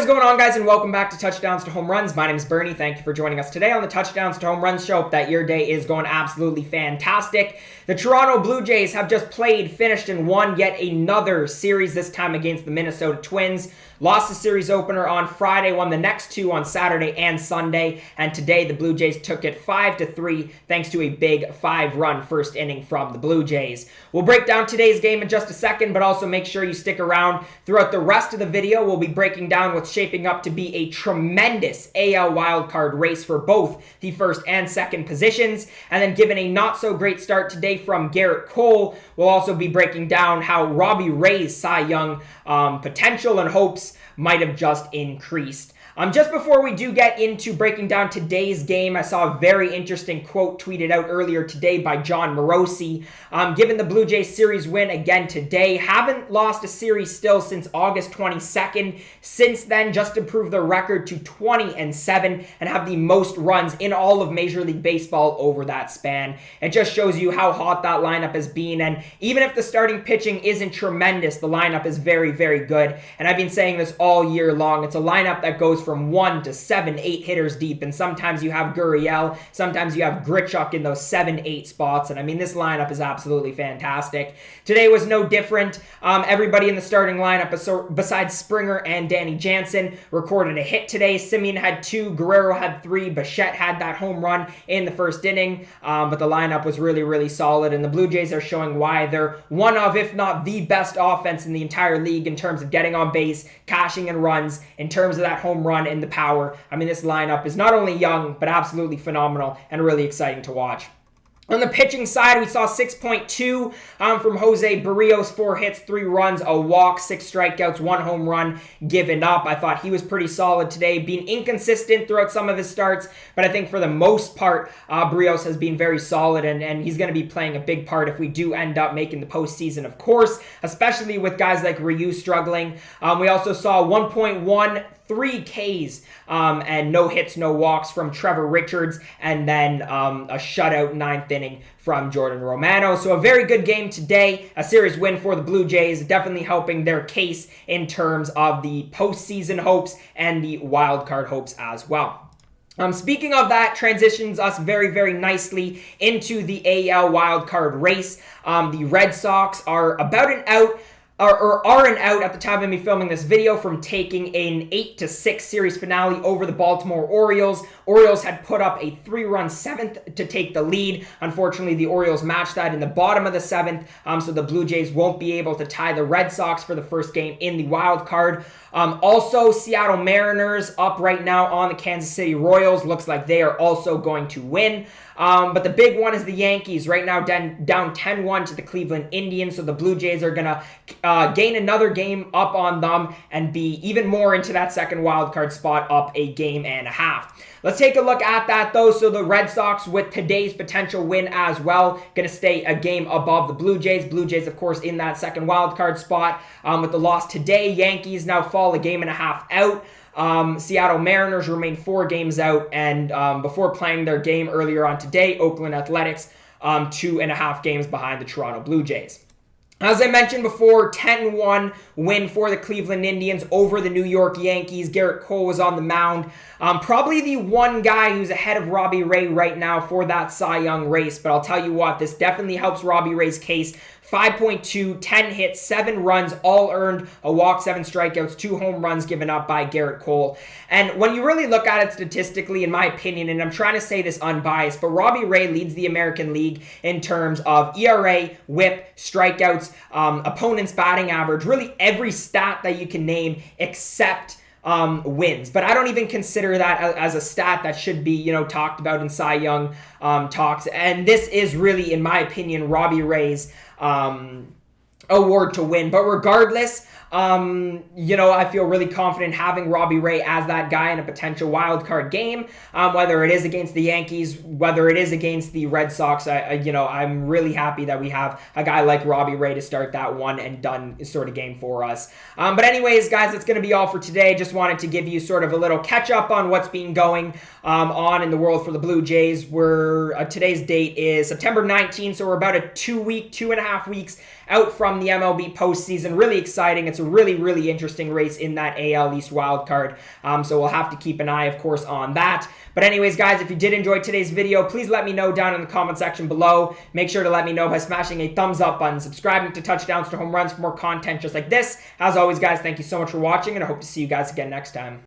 going on, guys, and welcome back to Touchdowns to Home Runs. My name is Bernie. Thank you for joining us today on the Touchdowns to Home Runs show. Hope that your day is going absolutely fantastic. The Toronto Blue Jays have just played, finished, and won yet another series, this time against the Minnesota Twins. Lost the series opener on Friday, won the next two on Saturday and Sunday, and today the Blue Jays took it 5-3 thanks to a big 5-run first inning from the Blue Jays. We'll break down today's game in just a second, but also make sure you stick around throughout the rest of the video. We'll be breaking down what's shaping up to be a tremendous AL wildcard race for both the first and second positions, and then given a not-so-great start today from Gerrit Cole, we'll also be breaking down how Robbie Ray's Cy Young potential and hopes might have just increased. Just before we do get into breaking down today's game, I saw a very interesting quote tweeted out earlier today by John Morosi. Given the Blue Jays series win again today, haven't lost a series still since August 22nd. Since then, just improved their record to 20-7 and have the most runs in all of Major League Baseball over that span. It just shows you how hot that lineup has been, and even if the starting pitching isn't tremendous, the lineup is very, very good. And I've been saying this all year long. It's a lineup that goes from 1 to 7, 8 hitters deep, and sometimes you have Gurriel, sometimes you have Grichuk in those 7, 8 spots, and I mean, this lineup is absolutely fantastic. Today was no different. Everybody in the starting lineup, besides Springer and Danny Jansen, recorded a hit today. Semien had 2, Guerrero had 3, Bichette had that home run in the first inning, but the lineup was really, really solid, and the Blue Jays are showing why they're one of, if not the best offense in the entire league in terms of getting on base, cashing in runs, in terms of that home run and the power. I mean, this lineup is not only young, but absolutely phenomenal and really exciting to watch. On the pitching side, we saw 6.2 from Jose Barrios, 4 hits, 3 runs, a walk, 6 strikeouts, 1 home run given up. I thought he was pretty solid today, being inconsistent throughout some of his starts, but I think for the most part, Barrios has been very solid, and he's going to be playing a big part if we do end up making the postseason, of course, especially with guys like Ryu struggling. We also saw 1.13 Ks and no hits, no walks from Trevor Richards, and then a shutout 9th inning from Jordan Romano. So a very good game today, a series win for the Blue Jays, definitely helping their case in terms of the postseason hopes and the wild card hopes as well. Speaking of that, transitions us very, very nicely into the AL wildcard race. The Red Sox are about an out, or are an out at the time of me filming this video from taking an 8-6 series finale over the Baltimore Orioles. Orioles had put up a 3-run 7th to take the lead. Unfortunately, the Orioles matched that in the bottom of the 7th, so the Blue Jays won't be able to tie the Red Sox for the first game in the wild card. Also, Seattle Mariners up right now on the Kansas City Royals. Looks like they are also going to win. But the big one is the Yankees, right now down 10-1 to the Cleveland Indians, so the Blue Jays are going to gain another game up on them and be even more into that second wildcard spot, up a game and a half. Let's take a look at that, though. So the Red Sox, with today's potential win as well, going to stay a game above the Blue Jays. Blue Jays, of course, in that second wildcard spot. With the loss today, Yankees now fall a game and a half out. Seattle Mariners remain 4 games out, and before playing their game earlier on today, Oakland Athletics 2.5 games behind the Toronto Blue Jays. As I mentioned before, 10-1 win for the Cleveland Indians over the New York Yankees. Gerrit Cole was on the mound. Probably the one guy who's ahead of Robbie Ray right now for that Cy Young race, but I'll tell you what, this definitely helps Robbie Ray's case. 5.2, 10 hits, 7 runs, all earned, a walk, 7 strikeouts, 2 home runs given up by Gerrit Cole. And when you really look at it statistically, in my opinion, and I'm trying to say this unbiased, but Robbie Ray leads the American League in terms of ERA, whip, strikeouts, opponent's batting average, really every stat that you can name except wins. But I don't even consider that as a stat that should be, talked about in Cy Young talks. And this is really, in my opinion, Robbie Ray's award to win. But regardless, I feel really confident having Robbie Ray as that guy in a potential wild card game, whether it is against the Yankees, whether it is against the Red Sox. I'm really happy that we have a guy like Robbie Ray to start that one and done sort of game for us. But anyways, guys, that's going to be all for today. Just wanted to give you sort of a little catch up on what's been going on in the world for the Blue Jays. Today's date is September 19th, so we're about a 2.5 weeks out from the MLB postseason. Really exciting. It's it's a really, really interesting race in that AL East wild card. So we'll have to keep an eye, of course, on that. But anyways, guys, if you did enjoy today's video, please let me know down in the comment section below. Make sure to let me know by smashing a thumbs up button, subscribing to Touchdowns to Home Runs for more content just like this. As always, guys, thank you so much for watching, and I hope to see you guys again next time.